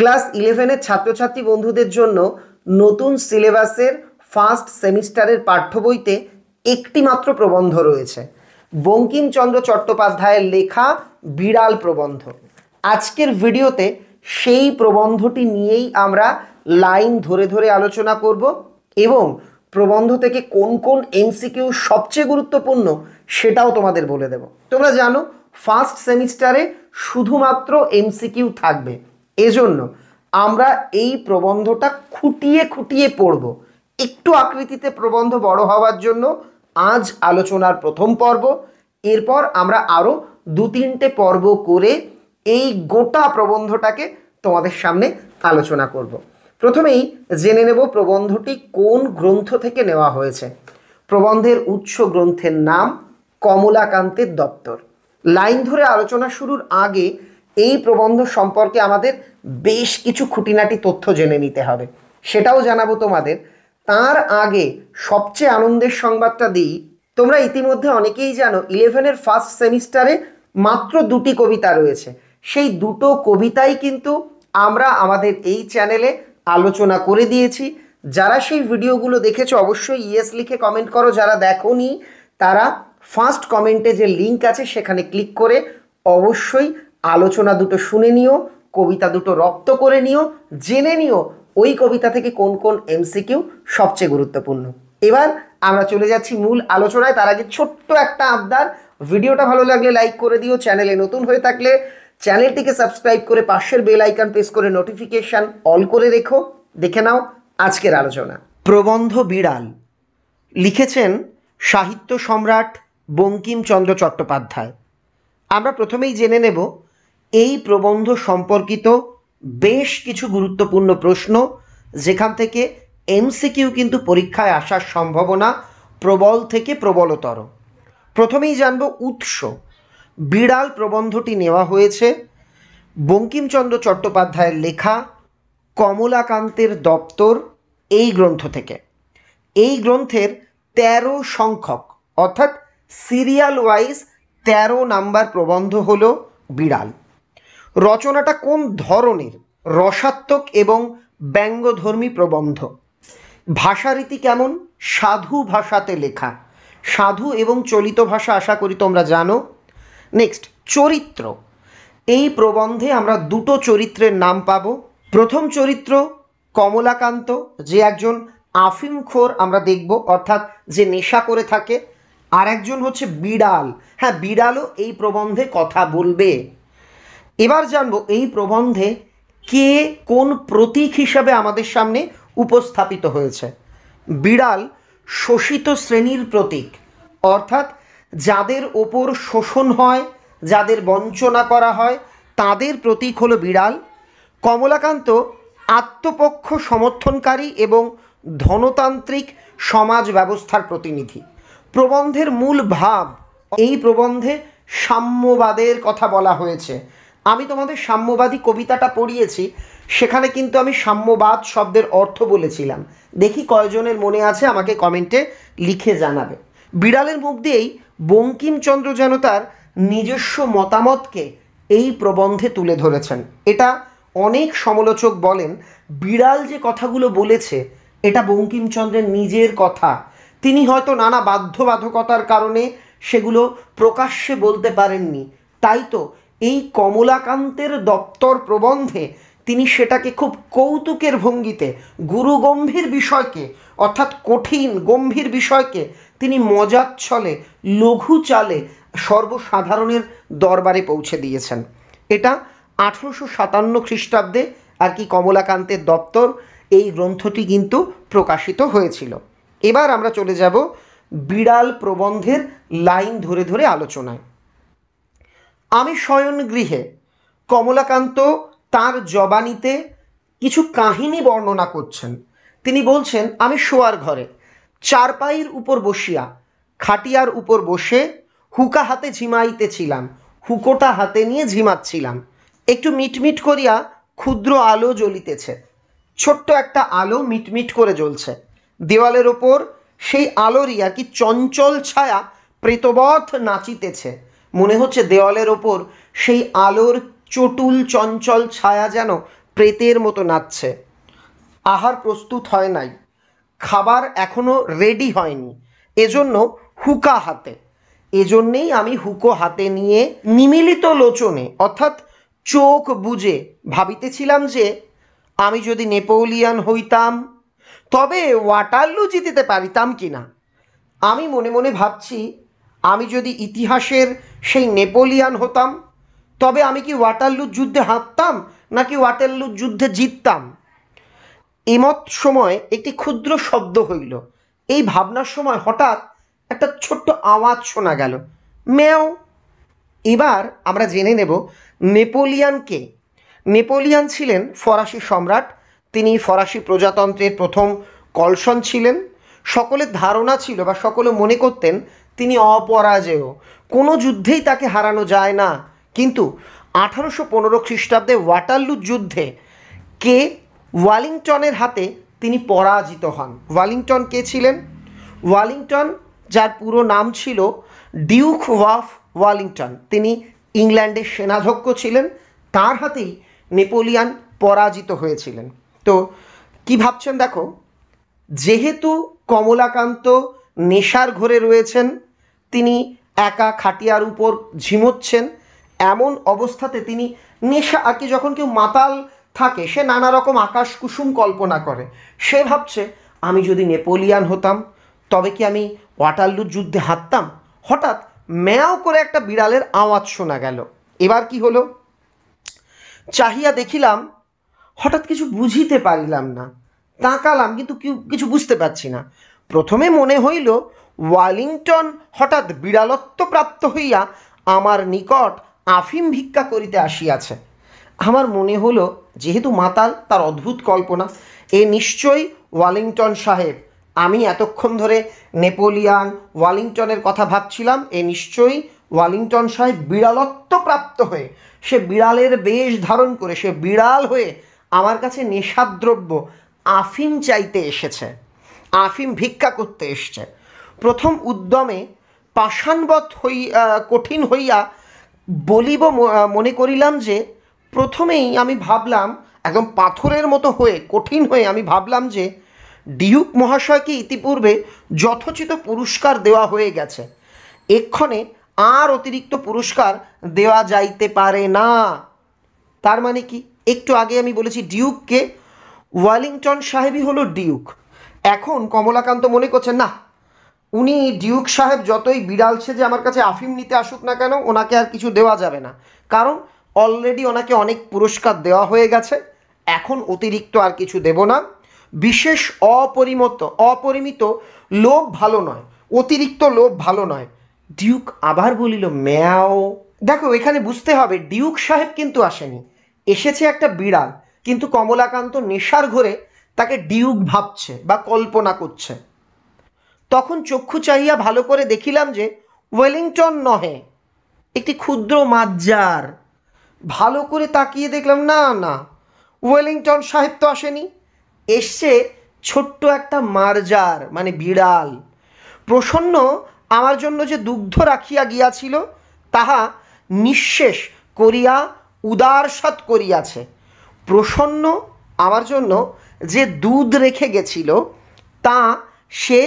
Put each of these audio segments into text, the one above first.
Class 11-এর ছাত্রছাত্রী বন্ধুদের জন্য নতুন সিলেবাসের ফার্স্ট সেমিস্টারের পাঠ্য বইতে একটি মাত্র প্রবন্ধ রয়েছে, বঙ্কিমচন্দ্র চট্টোপাধ্যায়ের লেখা বিড়াল প্রবন্ধ। আজকের ভিডিওতে সেই প্রবন্ধটি নিয়েই আমরা লাইন ধরে ধরে আলোচনা করব এবং প্রবন্ধ থেকে কোন কোন এমসিকিউ সবচেয়ে গুরুত্বপূর্ণ সেটাও তোমাদের বলে দেব। তোমরা জানো ফার্স্ট সেমিস্টারে শুধুমাত্র এমসিকিউ থাকবে, এজন্য আমরা এই প্রবন্ধটা খুঁটিয়ে খুঁটিয়ে পড়ব। একটু আকৃতিতে প্রবন্ধ বড় হওয়ার জন্য আজ আলোচনার প্রথম পর্ব, এরপর আমরা আরও 2-3টে পর্ব করে এই গোটা প্রবন্ধটাকে তোমাদের সামনে আলোচনা করব। প্রথমেই জেনে নেব প্রবন্ধটি কোন গ্রন্থ থেকে নেওয়া হয়েছে। প্রবন্ধের উৎস গ্রন্থের নাম কমলাকান্তের দপ্তর। লাইন ধরে আলোচনা শুরুর আগে এই প্রবন্ধ সম্পর্কে আমাদের বেশ কিছু খুঁটিনাটি তথ্য জেনে নিতে হবে, সেটাও জানাবো তোমাদের। তার আগে সবচেয়ে আনন্দের সংবাদটা দিই, তোমরা ইতিমধ্যে অনেকেই জানো 11-এর ফার্স্ট সেমিস্টারে মাত্র 2টি কবিতা রয়েছে। সেই দুটো কবিতাই কিন্তু আমরা আমাদের এই চ্যানেলে আলোচনা করে দিয়েছি। যারা সেই ভিডিওগুলো দেখেছো অবশ্যই ইয়েস লিখে কমেন্ট করো, যারা দেখোনি তারা ফার্স্ট কমেন্টে যে লিঙ্ক আছে সেখানে ক্লিক করে অবশ্যই আলোচনা দুটো শুনে নিও, কবিতা দুটো রপ্ত করে নিও, জেনে নিও ওই কবিতা থেকে কোন কোন এমসিকিউ সবচেয়ে গুরুত্বপূর্ণ। এবার আমরা চলে যাচ্ছি মূল আলোচনায়। তার আগে ছোট্ট একটা আবদার, ভিডিওটা ভালো লাগলে লাইক করে দিও, চ্যানেলে নতুন হয়ে থাকলে চ্যানেলটিকে সাবস্ক্রাইব করে পাশের বেল আইকন প্রেস করে নোটিফিকেশান অল করে রেখো। দেখে নাও আজকের আলোচনা। প্রবন্ধ বিড়াল লিখেছেন সাহিত্য সম্রাট বঙ্কিমচন্দ্র চট্টোপাধ্যায়। আমরা প্রথমেই জেনে নেব এই প্রবন্ধ সম্পর্কিত বেশ কিছু গুরুত্বপূর্ণ প্রশ্ন, যেখান থেকে এমসিকিউ কিন্তু পরীক্ষায় আসার সম্ভাবনা প্রবল থেকে প্রবলতর। প্রথমেই জানব উৎস। বিড়াল প্রবন্ধটি নেওয়া হয়েছে বঙ্কিমচন্দ্র চট্টোপাধ্যায়ের লেখা কমলাকান্তের দপ্তর এই গ্রন্থ থেকে। এই গ্রন্থের 13 সংখ্যক অর্থাৎ সিরিয়াল ওয়াইজ 13 নাম্বার প্রবন্ধ হলো বিড়াল। রচনাটা কোন ধরনের? রসাত্মক এবং ব্যঙ্গধর্মী প্রবন্ধ। ভাষারীতি কেমন? সাধু ভাষাতে লেখা। সাধু এবং চলিত ভাষা আশা করি তোমরা জানো। নেক্সট, চরিত্র। এই প্রবন্ধে আমরা দুটো চরিত্রের নাম পাবো। প্রথম চরিত্র কমলাকান্ত, যে একজন আফিমখোর আমরা দেখব, অর্থাৎ যে নেশা করে থাকে। আর একজন হচ্ছে বিড়াল। হ্যাঁ, বিড়ালও এই প্রবন্ধে কথা বলবে। এবার জানবো এই প্রবন্ধে কে কোন প্রতীক হিসাবে আমাদের সামনে উপস্থাপিত হয়েছে। বিড়াল শোষিত শ্রেণীর প্রতীক, অর্থাৎ যাদের ওপর শোষণ হয়, যাদের বঞ্চনা করা হয়, তাদের প্রতীক হলো বিড়াল। কমলাকান্ত আত্মপক্ষ সমর্থনকারী এবং ধনতান্ত্রিক সমাজ ব্যবস্থার প্রতিনিধি। প্রবন্ধের মূল ভাব, এই প্রবন্ধে সাম্যবাদের কথা বলা হয়েছে। আমি তোমাদের সাম্যবাদী কবিতাটা পড়িয়েছি, সেখানে কিন্তু আমি সাম্যবাদ শব্দের অর্থ বলেছিলাম। দেখি কয়জনের মনে আছে, আমাকে কমেন্টে লিখে জানাবে। বিড়ালের মুখ দিয়েই বঙ্কিমচন্দ্র যেন তার নিজস্ব মতামতকে এই প্রবন্ধে তুলে ধরেছেন। এটা অনেক সমালোচক বলেন বিড়াল যে কথাগুলো বলেছে এটা বঙ্কিমচন্দ্রের নিজের কথা, তিনি হয়তো নানা বাধ্যবাধকতার কারণে সেগুলো প্রকাশ্যে বলতে পারেননি। তাই তো এই কমলাকান্তের দপ্তর প্রবন্ধে তিনি সেটাকে খুব কৌতুকের ভঙ্গিতে গুরুগম্ভীর বিষয়কে, অর্থাৎ কঠিন গম্ভীর বিষয়কে তিনি মজার ছলে লঘু চালে সর্বসাধারণের দরবারে পৌঁছে দিয়েছেন। এটা 1857 খ্রিস্টাব্দে আর কি কমলাকান্তের দপ্তর এই গ্রন্থটি কিন্তু প্রকাশিত হয়েছিল। এবার আমরা চলে যাব বিড়াল প্রবন্ধের লাইন ধরে ধরে আলোচনায়। আমি শয়ন গৃহে। কমলাকান্ত তার জবানিতে কিছু কাহিনী বর্ণনা করছেন। তিনি বলছেন, আমি শোয়ার ঘরে চারপাইয়ের উপর বসিয়া, খাটিয়ার উপর বসে হুকা হাতে ঝিমাইতেছিলাম, হুকোটা হাতে নিয়ে ঝিমাচ্ছিলাম। একটু মিটমিট করিয়া ক্ষুদ্র আলো জ্বলিতেছে। ছোট্ট একটা আলো মিটমিট করে জ্বলছে। দেওয়ালের ওপর সেই আলোরই আর কি চঞ্চল ছায়া প্রেতবৎ নাচিতেছে। মনে হচ্ছে দেওয়ালের ওপর সেই আলোর চটুল চঞ্চল ছায়া যেন প্রেতের মতো নাচছে। আহার প্রস্তুত হয় নাই, খাবার এখনো রেডি হয়নি, এজন্য হুকা হাতে। এজন্যেই আমি হুকো হাতে নিয়ে নিমিলিত লোচনে অর্থাৎ চোখ বুজে ভাবিতেছিলাম যে আমি যদি নেপোলিয়ান হইতাম তবে ওয়াটারলু জিতিতে পারিতাম কি না। আমি মনে মনে ভাবছি, আমি যদি ইতিহাসের সেই নেপোলিয়ান হতাম তবে আমি কি ওয়াটারলুর যুদ্ধে হারতাম নাকি ওয়াটারলুর যুদ্ধে জিততাম। এমত সময় একটি ক্ষুদ্র শব্দ হইল। এই ভাবনার সময় হঠাৎ একটা ছোট্ট আওয়াজ শোনা গেল, মেও। এবার আমরা জেনে নেব নেপোলিয়ানকে। নেপোলিয়ান ছিলেন ফরাসি সম্রাট। তিনি ফরাসি প্রজাতন্ত্রের প্রথম কলসন ছিলেন। সকলের ধারণা ছিল বা সকলে মনে করতেন তিনি অপরাজেয়, কোনো যুদ্ধেই তাকে হারানো যায় না। কিন্তু 1815 খ্রিস্টাব্দে ওয়াটারলু যুদ্ধে কে ওয়েলিংটনের হাতে তিনি পরাজিত হন। ওয়েলিংটন কে ছিলেন? ওয়েলিংটন, যার পুরো নাম ছিল ডিউক অফ ওয়েলিংটন, তিনি ইংল্যান্ডের সেনাধ্যক্ষ ছিলেন। তার হাতেই নেপোলিয়ান পরাজিত হয়েছিলেন। তো কি ভাবছেন দেখো, যেহেতু কমলাকান্ত নেশার ঘরে রয়েছেন, তিনি একা খাটিয়ার উপর ঝিমোচ্ছেন, এমন অবস্থাতে তিনি নেশা আর কি, যখন কেউ মাতাল থাকে সে নানা রকম আকাশ কুসুম কল্পনা করে। সে ভাবছে আমি যদি নেপোলিয়ান হতাম তবে কি আমি ওয়াটারলুর যুদ্ধে হারতাম। হঠাৎ ম্যাও করে একটা বিড়ালের আওয়াজ শোনা গেল। এবার কি হলো, চাহিয়া দেখিলাম, হঠাৎ কিছু বুঝিতে পারিলাম না। তাকালাম কিন্তু কিছু বুঝতে পারছি না। প্রথমে মনে হইল ওয়েলিংটন হঠাৎ বিড়ালত্ব প্রাপ্ত হইয়া আমার নিকট আফিম ভিক্ষা করিতে আসিয়াছে। আমার মনে হলো যেহেতু মাতাল, তার অদ্ভুত কল্পনা, এ নিশ্চয়ই ওয়েলিংটন সাহেব। আমি এতক্ষণ ধরে নেপোলিয়ান ওয়েলিংটনের কথা ভাবছিলাম, এ নিশ্চয়ই ওয়েলিংটন সাহেব বিড়ালত্ব প্রাপ্ত হয়ে, সে বিড়ালের বেশ ধারণ করে, সে বিড়াল হয়ে আমার কাছে নেশাদ্রব্য আফিম চাইতে এসেছে, আফিম ভিক্ষা করতে এসছে। প্রথম উদ্যমে পাষাণবৎ কঠিন হইয়া বলিব মনে করিলাম যে, প্রথমেই আমি ভাবলাম একদম পাথরের মতো হয়ে কঠিন হয়ে আমি ভাবলাম যে ডিউক মহাশয়কে ইতিপূর্বে যথোচিত পুরস্কার দেওয়া হয়ে গেছে, এক্ষণে আর অতিরিক্ত পুরস্কার দেওয়া যাইতে পারে না। তার মানে কি, একটু আগে আমি বলেছি ডিউককে, ওয়েলিংটন সাহেবই হলো ডিউক। এখন কমলাকান্ত মনে করছেন না, উনি ডিউক সাহেব যতই বিড়াল সেজে আমার কাছে আফিম নিতে আসুক না কেন, ওনাকে আর কিছু দেওয়া যাবে না, কারণ অলরেডি ওনাকে অনেক পুরস্কার দেওয়া হয়ে গেছে, এখন অতিরিক্ত আর কিছু দেব না। বিশেষ অপরিমিত লোভ ভালো নয়, অতিরিক্ত লোভ ভালো নয়। ডিউক আবার বলিল ম্যাও। দেখো, এখানে বুঝতে হবে ডিউক সাহেব কিন্তু আসেনি, এসেছে একটা বিড়াল, কিন্তু কমলাকান্ত নেশার ঘরে তাকে ডিউক ভাবছে বা কল্পনা করছে। তখন চক্ষু চাহিয়া ভালো করে দেখিলাম যে ওয়েলিংটন নহে, একটি ক্ষুদ্র মাজ্জার। ভালো করে তাকিয়ে দেখলাম না না, ওয়েলিংটন সাহেব তো আসেনি, এসছে ছোট্ট একটা মারজার মানে বিড়াল। প্রসন্ন আমার জন্য যে দুগ্ধ রাখিয়া গিয়াছিল তাহা নিঃশেষ করিয়া উদারসাৎ করিয়াছে। প্রসন্ন আমার জন্য যে দুধ রেখে গেছিল তা সে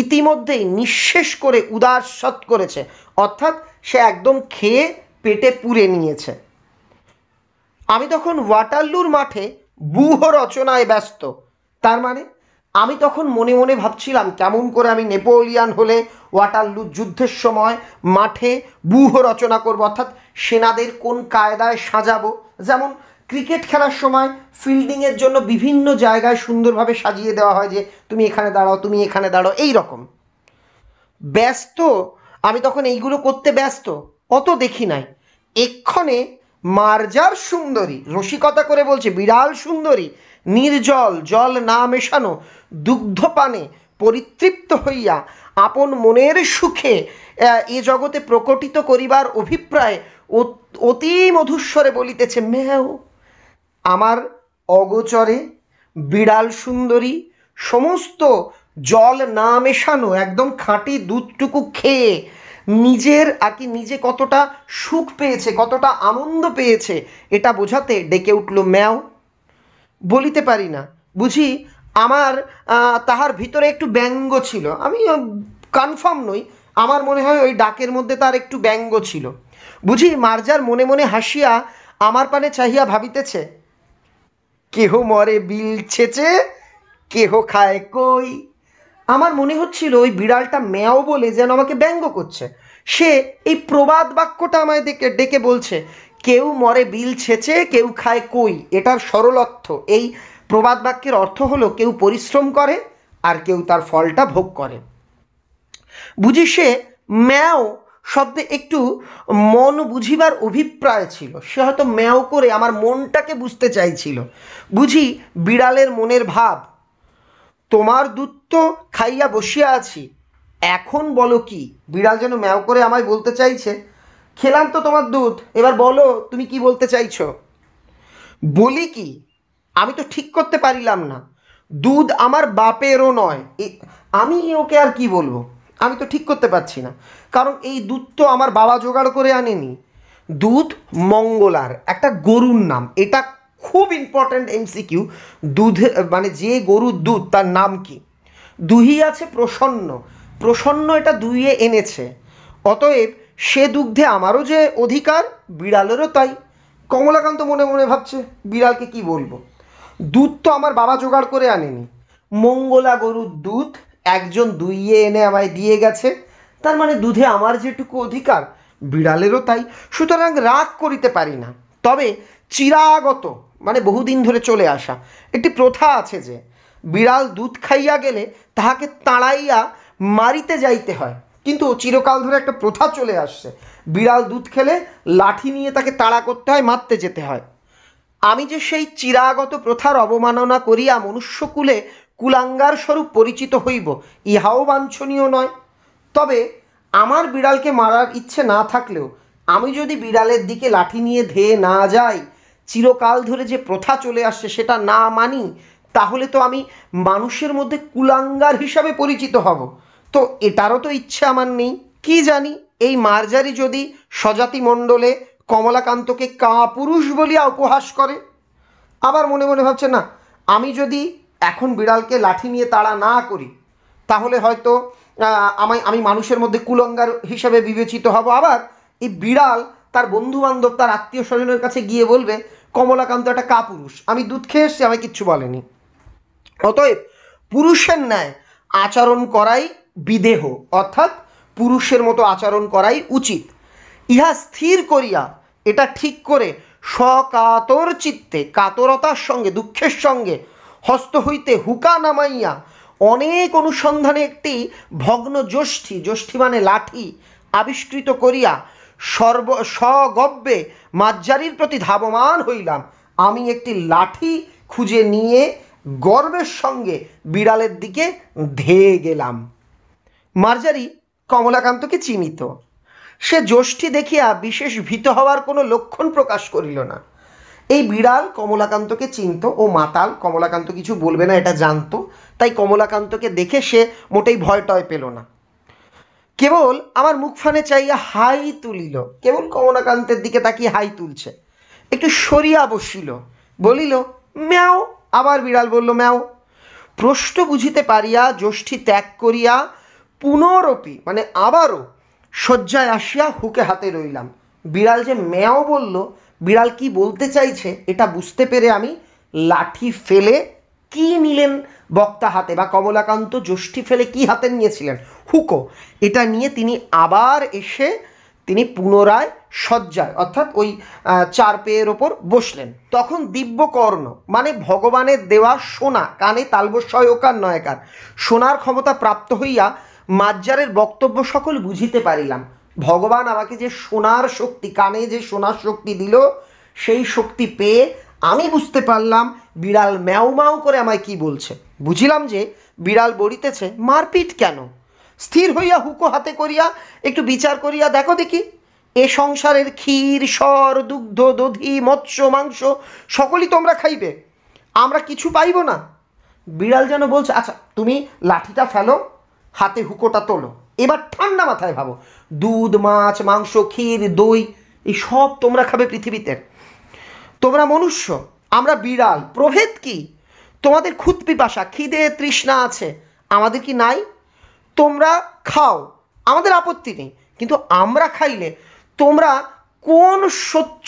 ইতিমধ্যেই নিঃশেষ করে উদারসাৎ করেছে, অর্থাৎ সে একদম খেয়ে পেটে পুরে নিয়েছে। আমি তখন ওয়াটারলুর মাঠে ব্যূহ রচনায় ব্যস্ত। তার মানে আমি তখন মনে মনে ভাবছিলাম কেমন করে আমি নেপোলিয়ান হলে ওয়াটারলুর যুদ্ধের সময় মাঠে ব্যূহ রচনা করব, অর্থাৎ সেনাদের কোন কায়দায় সাজাবো। যেমন ক্রিকেট খেলার সময় ফিল্ডিংয়ের জন্য বিভিন্ন জায়গায় সুন্দরভাবে সাজিয়ে দেওয়া হয় যে তুমি এখানে দাঁড়াও, তুমি এখানে দাঁড়াও, এই রকম ব্যস্ত। আমি তখন এইগুলো করতে ব্যস্ত, অত দেখি নাই। এক্ষণে মার্জার সুন্দরী, রসিকতা করে বলছে বিড়াল সুন্দরী, নির্জল জল না মেশানো দুগ্ধপানে পরিতৃপ্ত হইয়া আপন মনের সুখে এ জগতে প্রকটিত করিবার অভিপ্রায় অতি মধুস্বরে বলিতেছে ম্যাও। আমার অগোচরে বিড়াল সুন্দরী সমস্ত জল না মেশানো একদম খাঁটি দুধটুকু খেয়ে নিজের আর কি নিজে কতটা সুখ পেয়েছে, কতটা আনন্দ পেয়েছে, এটা বোঝাতে ডেকে উঠল ম্যাও। বলিতে পারি না। বুঝি আমার তাহার ভিতরে একটু ব্যঙ্গ ছিল, আমি কনফার্ম নই, আমার মনে হয় ওই ডাকের মধ্যে তার একটু ব্যঙ্গ ছিল। বুঝি মার্জার মনে মনে হাসিয়া আমার পানে চাহিয়া ভাবিতেছে, কেহ মরে বিল ছেচে, কেহ খায় কই। আমার মনে হচ্ছিল ওই বিড়ালটা ম্যাও বলে যেন আমাকে ব্যঙ্গ করছে। সে এই প্রবাদ বাক্যটা আমায় ডেকে ডেকে বলছে, কেউ মরে বিল ছেচে, কেউ খায় কই। এটার সরল অর্থ, এই প্রবাদ বাক্যের অর্থ হলো কেউ পরিশ্রম করে আর কেউ তার ফলটা ভোগ করে। বুঝি সে ম্যাও শব্দে একটু মন বুঝিবার অভিপ্রায় ছিল, সে হয়তো ম্যাও করে আমার মনটাকে বুঝতে চাইছিল। বুঝি বিড়ালের মনের ভাব, তোমার দুধ তো খাইয়া বসিয়া আছি, এখন বলো কি। বিড়াল যেন ম্যাও করে আমায় বলতে চাইছে, খেলাম তো তোমার দুধ, এবার বলো তুমি কি বলতে চাইছো। বলি কি, আমি তো ঠিক করতে পারিলাম না। দুধ আমার বাপেরও নয়, আমি ওকে আর কি বলবো, আমি তো ঠিক করতে পারছি না। কারণ এই দুধ তো আমার বাবা জোগাড় করে আনেনি। দুধ মঙ্গলার একটা গরুর নাম, এটা খুব ইম্পর্ট্যান্ট এমসিকিউ। দুধ মানে যে গরুর দুধ তার নাম কি। দুহি আছে প্রসন্ন, প্রসন্ন এটা দুইয়ে এনেছে, অতএব সে দুগ্ধে আমারও যে অধিকার, বিড়ালেরও তাই। কমলাকান্ত মনে মনে ভাবছে, বিড়ালকে কি বলবো, দুধ তো আমার বাবা জোগাড় করে আনেনি। মঙ্গলা গরুর দুধ একজন দুইয়ে এনে আমায় দিয়ে গেছে, তার মানে দুধে আমার যেটুকু অধিকার, বিড়ালেরও তাই। সুতরাং রাগ করিতে পারি না। তবে চিরাগত মানে বহুদিন ধরে চলে আসা একটি প্রথা আছে যে বিড়াল দুধ খাইয়া গেলে তাহাকে তাড়াইয়া মারিতে যাইতে হয়। কিন্তু চিরকাল ধরে একটা প্রথা চলে আসছে, বিড়াল দুধ খেলে লাঠি নিয়ে তাকে তাড়া করতে হয়, মারতে যেতে হয়। আমি যে সেই চিরাগত প্রথার অবমাননা করিয়া মনুষ্যকুলে কুলাঙ্গার স্বরূপ পরিচিত হইব, ইহাও বাঞ্ছনীয় নয়। তবে আমার বিড়ালকে মারার ইচ্ছে না থাকলেও আমি যদি বিড়ালের দিকে লাঠি নিয়ে ধেয়ে না যাই, চিরকাল ধরে যে প্রথা চলে আসছে সেটা না মানি, তাহলে তো আমি মানুষের মধ্যে কুলাঙ্গার হিসাবে পরিচিত হব। তো এটারও তো ইচ্ছে আমার নেই। কি জানি এই মার্জারি যদি স্বজাতি মণ্ডলে কমলাকান্তকে কাপুরুষ বলিয়া উপহাস করে। আবার মনে মনে ভাবছে, না, আমি যদি এখন বিড়ালকে লাঠি নিয়ে তাড়া না করি তাহলে হয়তো আমি মানুষের মধ্যে কুলঙ্গার হিসাবে বিবেচিত হব। আবার এই বিড়াল তার বন্ধুবান্ধব তার আত্মীয় স্বজনের কাছে গিয়ে বলবে কমলাকান্ত একটা কাপুরুষ, আমি দুধ খেয়ে এসছি, আমায় কিচ্ছু বলেনি। অতএব পুরুষের ন্যায় আচরণ করাই বিদেহ, অর্থাৎ পুরুষের মতো আচরণ করাই উচিত। ইহা স্থির করিয়া, এটা ঠিক করে সকাতর চিত্তে, কাতরতার সঙ্গে দুঃখের সঙ্গে হস্ত হইতে হুকা নামাইয়া অনেক অনুসন্ধানে একটি ভগ্ন যষ্ঠি, যষ্ঠি মানে লাঠি, আবিষ্কৃত করিয়া সগব্যে মাজ্জারির প্রতি ধাবমান হইলাম। আমি একটি লাঠি খুঁজে নিয়ে গর্বের সঙ্গে বিড়ালের দিকে ধেয়ে গেলাম। মার্জারি কমলাকান্তকে চিনিত। সে যষ্ঠি দেখিয়া বিশেষ ভীত হওয়ার কোনো লক্ষণ প্রকাশ করিল না। এই বিড়াল কমলাকান্তকে চিনত, ও মাতাল, কমলাকান্ত কিছু বলবে না এটা জানতো, তাই কমলাকান্তকে দেখে সে মোটেই ভয় টয় পেল না। কেবল আমার মুখখানে চাইয়া হাই তুলিল, কেবল কমলাকান্তের দিকে তাকিয়ে হাই তুলছে। একটু সরিয়া বসিল, বলিল ম্যাও। আবার বিড়াল বলল ম্যাও। প্রশ্ন বুঝিতে পারিয়া যষ্ঠি ত্যাগ করিয়া পুনরপি মানে আবারও শয্যায় আসিয়া হুকে হাতে রইলাম। বিড়াল যে ম্যাও বলল, বিড়াল কি বলতে চাইছে এটা বুঝতে পেরে আমি লাঠি ফেলে কি নিলেন বক্তা হাতে, বা কমলাকান্ত যষ্ঠি ফেলে কি হাতে নিয়েছিলেন, হুকো, এটা নিয়ে তিনি আবার এসে তিনি পুনরায় শয্যায় অর্থাৎ ওই চার পেয়ের ওপর বসলেন। তখন দিব্যকর্ণ মানে ভগবানের দেওয়া সোনা, কানে তালবস্বয় ওকার নয়কার সোনার ক্ষমতা প্রাপ্ত হইয়া মাজ্জারের বক্তব্য সকল বুঝিতে পারিলাম। ভগবান আমাকে যে সোনার শক্তি, কানে যে সোনার শক্তি দিল, সেই শক্তি পেয়ে আমি বুঝতে পারলাম বিড়াল ম্যাও ম্যাও করে আমায় কি বলছে। বুঝিলাম যে বিড়াল বলিতেছে মারপিট কেন। স্থির হইয়া হুকো হাতে করিয়া একটু বিচার করিয়া দেখো দেখি, এ সংসারের ক্ষীর সর দুগ্ধ দধি মৎস্য মাংস সকলই তোমরা খাইবে, আমরা কিছু পাইব না। বিড়াল যেন বলছে আচ্ছা তুমি লাঠিটা ফেলো, হাতে হুকোটা তোলো, এবার ঠান্ডা মাথায় ভাবো, দুধ মাছ মাংস ক্ষীর দই এই সব তোমরা খাবে পৃথিবীতে, তোমরা মনুষ্য, আমরা বিড়াল, প্রভেদ কি? তোমাদের ক্ষুধ পিপাসা, খিদে তৃষ্ণা আছে, আমাদের কি নাই? তোমরা খাও, আমাদের আপত্তি নেই, কিন্তু আমরা খাইলে তোমরা কোন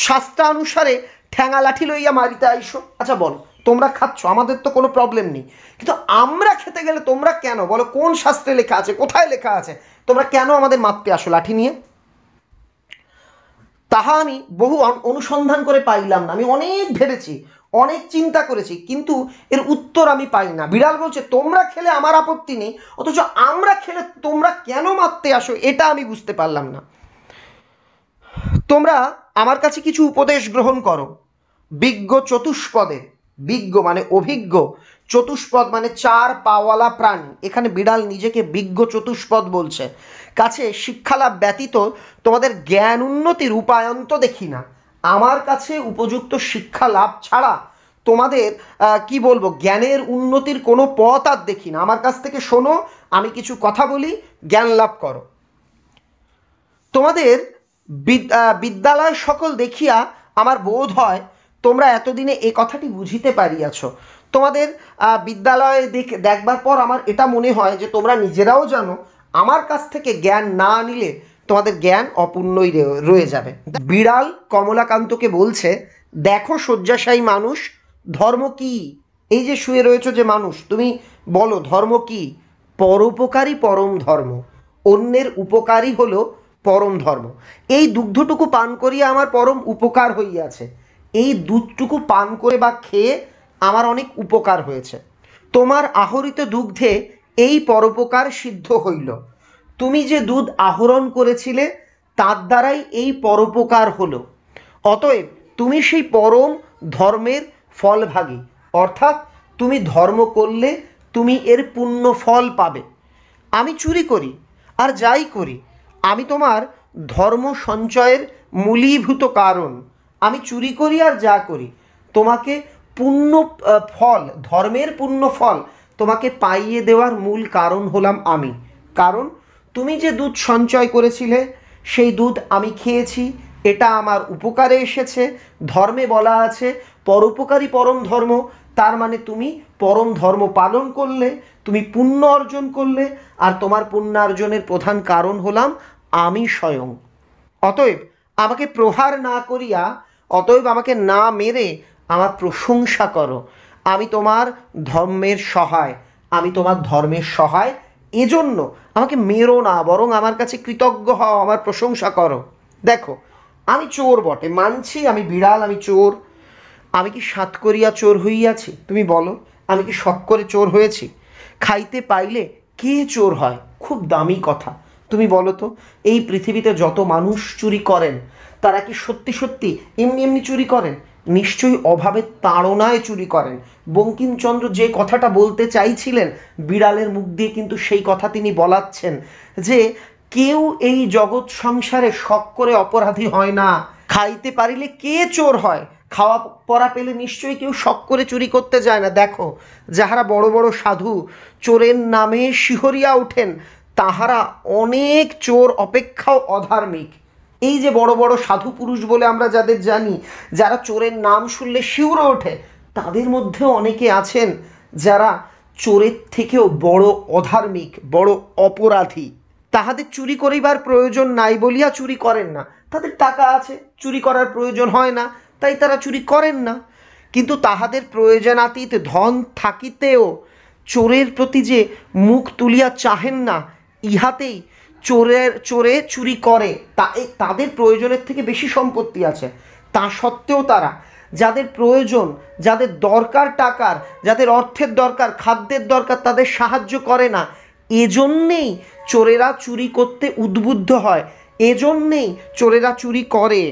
শাস্ত্রানুসারে ঠ্যাঙা লাঠি লইয়া মারিতে আইসো? আচ্ছা বলো, তোমরা খাচ্ছ, আমাদের তো কোনো প্রবলেম নেই, কিন্তু আমরা খেতে গেলে তোমরা কেন? বলো, কোন শাস্ত্রে লেখা আছে, কোথায় লেখা আছে তোমরা কেন আমাদের মারতে আসো লাঠি নিয়ে? তাহা আমি বহু অনুসন্ধান করে পাইলাম না। আমি অনেক ভেবেছি, অনেক চিন্তা করেছি, কিন্তু এর উত্তর আমি পাই না। বিড়াল বলছে তোমরা খেলে আমার আপত্তি নেই, অথচ আমরা খেলে তোমরা কেন মারতে আসো, এটা আমি বুঝতে পারলাম না। তোমরা আমার কাছে কিছু উপদেশ গ্রহণ করো। বিজ্ঞ চতুষ্পদে, বিজ্ঞ মানে অভিজ্ঞ, চতুষ্পদ মানে চার পাওয়ালা প্রাণী, এখানে বিড়াল নিজেকে বিজ্ঞ চতুষ্পদ বলছে, কাছে শিক্ষালাভ ব্যতীত তোমাদের জ্ঞান উন্নতির উপায়ন তো দেখি না। আমার কাছে উপযুক্ত শিক্ষা লাভ ছাড়া তোমাদের কি বলবো, জ্ঞানের উন্নতির কোনো পথ আর দেখি না। আমার কাছ থেকে শোনো, আমি কিছু কথা বলি, জ্ঞান লাভ করো। তোমাদের বিদ্যালয় সকল দেখিয়া আমার বোধ হয় তোমরা এতদিনে এ কথাটি বুঝিতে পারিয়াছ। তোমাদের বিদ্যালয়ে দেখবার পর আমার এটা মনে হয় যে তোমরা নিজেরাও জানো আমার কাছ থেকে জ্ঞান না নিলে তোমাদের জ্ঞান অপূর্ণই রয়ে যাবে। বিড়াল কমলাকান্তকে বলছে, দেখো শয্যাশায়ী মানুষ, ধর্ম কি? এই যে শুয়ে রয়েছে যে মানুষ, তুমি বলো ধর্ম কি? পরোপকারী পরম ধর্ম, অন্যের উপকারী হলো পরম ধর্ম। এই দুগ্ধটুকু পান করিয়া আমার পরম উপকার হইয়াছে, এই দুধটুকু পান করে বা খেয়ে আমার অনেক উপকার হয়েছে। তোমার আহরিত দুগ্ধে এই পরোপকার সিদ্ধ হইল। তুমি যে দুধ আহরণ করেছিলে তার দ্বারাই এই পরোপকার হলো। অতএব তুমি সেই পরম ধর্মের ফলভাগী, অর্থাৎ তুমি ধর্ম করলে তুমি এর পুণ্য ফল পাবে। আমি চুরি করি আর যাই করি, আমি তোমার ধর্ম সঞ্চয়ের মূলীভূত কারণ। আমি চুরি করি আর যা করি, তোমাকে পুণ্য ফল, ধর্মের পুণ্য ফল তোমাকে পাইয়ে দেওয়ার মূল কারণ হলাম আমি। কারণ তুমি যে দুধ সঞ্চয় করেছিলে সেই দুধ আমি খেয়েছি, এটা আমার উপকারে এসেছে। ধর্মে বলা আছে পরোপকারী পরম ধর্ম, তার মানে তুমি পরম ধর্ম পালন করলে, তুমি পুণ্য অর্জন করলে, আর তোমার পুণ্যার্জনের প্রধান কারণ হলাম আমি স্বয়ং। অতএব আমাকে প্রহার না করিয়া, অতএব আমাকে না মেরে আমার প্রশংসা করো। আমি তোমার ধর্মের সহায়, আমি তোমার ধর্মের সহায়, এজন্য আমাকে মেরো না, বরং আমার কাছে কৃতজ্ঞ হও, আমার প্রশংসা করো। দেখো আমি চোর বটে, মানছি আমি বিড়াল, আমি চোর। আমি কি সাত করিয়া চোর হইয়াছি? তুমি বলো, আমি কি শখ করে চোর হয়েছি? খাইতে পাইলে কে চোর হয়? খুব দামি কথা। তুমি বলো তো, এই পৃথিবীতে যত মানুষ চুরি করেন তারা কি সত্যি সত্যি এমনি এমনি চুরি করেন? নিশ্চয়ই অভাবের তাড়নায় চুরি করেন। বঙ্কিমচন্দ্র যে কথাটা বলতে চাইছিলেন বিড়ালের মুখ দিয়ে কিন্তু সেই কথা তিনি বলাচ্ছেন, যে কেউ এই জগৎ সংসারে শখ করে অপরাধী হয় না। খাইতে পারিলে কে চোর হয়? খাওয়া পরা পেলে নিশ্চয়ই কেউ শখ করে চুরি করতে যায় না। দেখো, যাহারা বড় বড় সাধু চোরের নামে শিহরিয়া ওঠেন, তাহারা অনেক চোর অপেক্ষাও অধার্মিক। এই যে বড় বড় সাধু পুরুষ বলে আমরা যাদের জানি, যারা চোরের নাম শুনলে শিউরে ওঠে, তাদের মধ্যে অনেকে আছেন যারা চোরের থেকেও বড় অধার্মিক, বড় অপরাধী। তাহাদের চুরি করিবার প্রয়োজন নাই বলিয়া চুরি করেন না। তাদের টাকা আছে, চুরি করার প্রয়োজন হয় না, তাই তারা চুরি করেন না। কিন্তু তাহাদের প্রয়োজনাতীত ধন থাকিতেও চোরের প্রতি যে মুখ তুলিয়া চাহেন না, ইহাতেই চোরে চুরি করে। তাদের প্রয়োজনের থেকে বেশি সম্পত্তি আছে, তা সত্ত্বেও তারা যাদের প্রয়োজন, যাদের দরকার টাকার, যাদের অর্থের দরকার, খাদ্যের দরকার, তাদের সাহায্য করে না। এজন্যেই চোরেরা চুরি করতে উদ্বুদ্ধ হয়, এজন্যেই চোরেরা চুরি করে।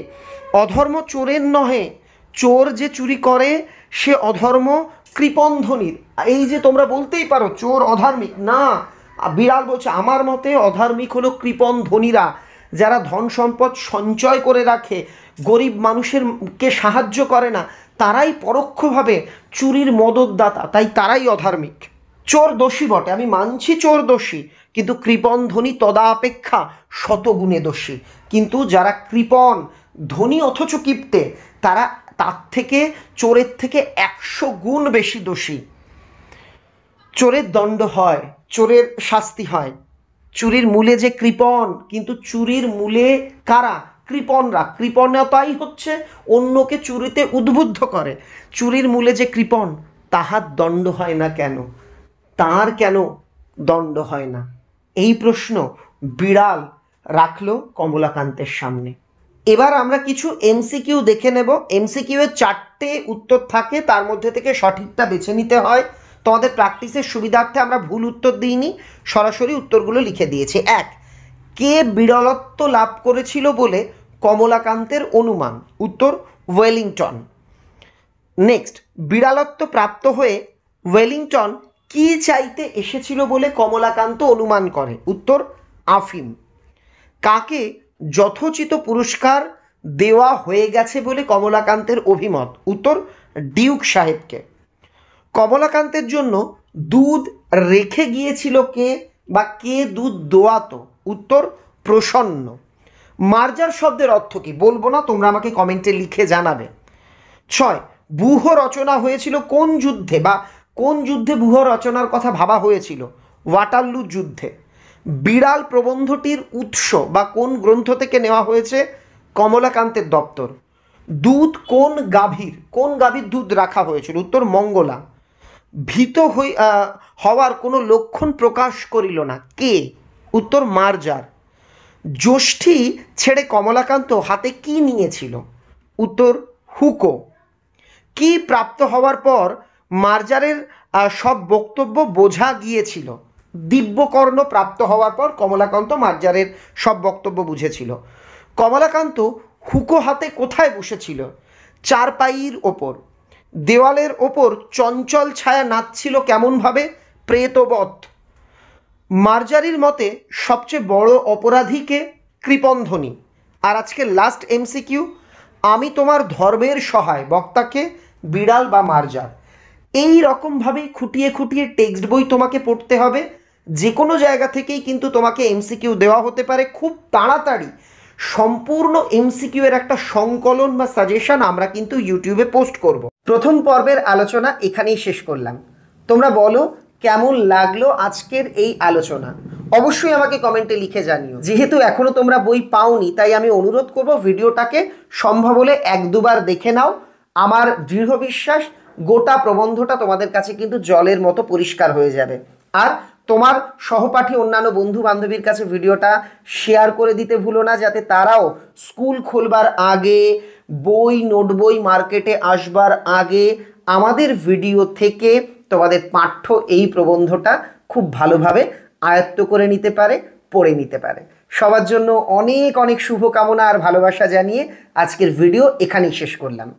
অধর্ম চোরের নহে, চোর যে চুরি করে সে অধর্ম কৃপণ ধনীর। এই যে তোমরা বলতেই পারো চোর অধার্মিক, না, বিড়াল বলছে আমার মতে অধার্মিক হলো কৃপণ ধনীরা, যারা ধন সম্পদ সঞ্চয় করে রাখে, গরিব মানুষেরকে সাহায্য করে না, তারাই পরোক্ষভাবে চুরির মদতদাতা, তাই তারাই অধার্মিক। চোর দোষী বটে, আমি মানছি চোর দোষী, কিন্তু কৃপণ ধনী তদাপেক্ষা শতগুণে দোষী। কিন্তু যারা কৃপণ ধনী অথচ কিপ্টে, তারা তার থেকে চোরের থেকে 100 গুণ বেশি দোষী। চোরের দণ্ড হয়, চোরের শাস্তি হয়। চুরির মূলে যে কৃপণ, কিন্তু চুরির মূলে কারা? কৃপণরা। কৃপণতাই হচ্ছে অন্যকে চুরিতে উদ্বুদ্ধ করে। চুরির মূলে যে কৃপণ, তাহার দণ্ড হয় না কেন? তার কেন দণ্ড হয় না? এই প্রশ্ন বিড়াল রাখলো কমলাকান্তের সামনে। এবার আমরা কিছু এমসিকিউ দেখে নেব। এমসিকিউ এর 4টে উত্তর থাকে, তার মধ্যে থেকে সঠিকটা বেছে নিতে হয়। তোমাদের প্র্যাকটিসের সুবিধার্থে আমরা ভুল উত্তর দিইনি, সরাসরি উত্তরগুলো লিখে দিয়েছি। 1, কে বিরলত্ব লাভ করেছিল বলে কমলাকান্তের অনুমান? উত্তর, ওয়েলিংটন। নেক্সট, বিড়ালত্ব প্রাপ্ত হয়ে ওয়েলিংটন কি চাইতে এসেছিল বলে কমলাকান্ত অনুমান করে? উত্তর, আফিম। কাকে যথোচিত পুরস্কার দেওয়া হয়ে গেছে বলে কমলাকান্তের অভিমত? উত্তর, ডিউক সাহেবকে। কমলাকান্তের জন্য দুধ রেখে গিয়েছিল কে, বা কে দুধ দোয়াতো? উত্তর, প্রসন্ন। মার্জার শব্দের অর্থ কি? বলবো না, তোমরা আমাকে কমেন্টে লিখে জানাবে। 6, ব্যূহ রচনা হয়েছিল কোন যুদ্ধে, বা কোন যুদ্ধে ব্যূহ রচনার কথা ভাবা হয়েছিল? ওয়াটারলু যুদ্ধে। বিড়াল প্রবন্ধটির উৎস বা কোন গ্রন্থ থেকে নেওয়া হয়েছে? কমলাকান্তের দপ্তর। দুধ কোন গাভীর দুধ রাখা হয়েছিল? উত্তর, মঙ্গলা। ভীত হওয়ার কোনো লক্ষণ প্রকাশ করিল না কে? উত্তর, মার্জার। যষ্ঠী ছেড়ে কমলাকান্ত হাতে কি নিয়েছিল? উত্তর, হুকো। কি প্রাপ্ত হওয়ার পর মার্জারের সব বক্তব্য বোঝা গিয়েছিল? দিব্যকর্ণ প্রাপ্ত হওয়ার পর কমলাকান্ত মার্জারের সব বক্তব্য বুঝেছিল। কমলাকান্ত হুকো হাতে কোথায় বসেছিল? চারপাইয়ের ওপর। দেওয়ালের ওপর চঞ্চল ছায়া নাচছিল কেমনভাবে? প্রেতবৎ। মার্জারির মতে সবচেয়ে বড় অপরাধীকে? কৃপণধ্বনি। আর আজকে লাস্ট এমসিকিউ, আমি তোমার ধর্মের সহায়, বক্তাকে? বিড়াল বা মার্জার। এই রকমভাবেই খুঁটিয়ে খুঁটিয়ে টেক্সট বই তোমাকে পড়তে হবে। যে কোনো জায়গা থেকেই কিন্তু তোমাকে এমসিকিউ দেওয়া হতে পারে। খুব তাড়াতাড়ি সম্পূর্ণ এমসিকিউ এর একটা সংকলন বা সাজেশন আমরা কিন্তু ইউটিউবে পোস্ট করব। প্রথম পর্বের আলোচনা এখানেই শেষ করলাম। তোমরা বলো কেমন লাগলো আজকের এই আলোচনা? অবশ্যই আমাকে কমেন্টে লিখে জানিও। যেহেতু এখনো তোমরা বই পাওনি, তাই আমি অনুরোধ করব ভিডিওটাকে সম্ভব হলে 1-2বার দেখে নাও। আমার দৃঢ় বিশ্বাস গোটা প্রবন্ধটা তোমাদের কাছে কিন্তু জলের মতো পরিষ্কার হয়ে যাবে। আর তোমার সহপাঠী অন্যান্য বন্ধু বান্ধবীর কাছে ভিডিওটা শেয়ার করে দিতে ভুলো না, যাতে তারাও স্কুল খোলবার আগে, বই নোট বই মার্কেটে আসবার আগে আমাদের ভিডিও থেকে তোমাদের পাঠ্য এই প্রবন্ধটা খুব ভালোভাবে আয়ত্ত করে নিতে পারে, পড়ে নিতে পারে। সবার জন্য অনেক অনেক শুভকামনা আর ভালোবাসা জানিয়ে আজকের ভিডিও এখানেই শেষ করলাম।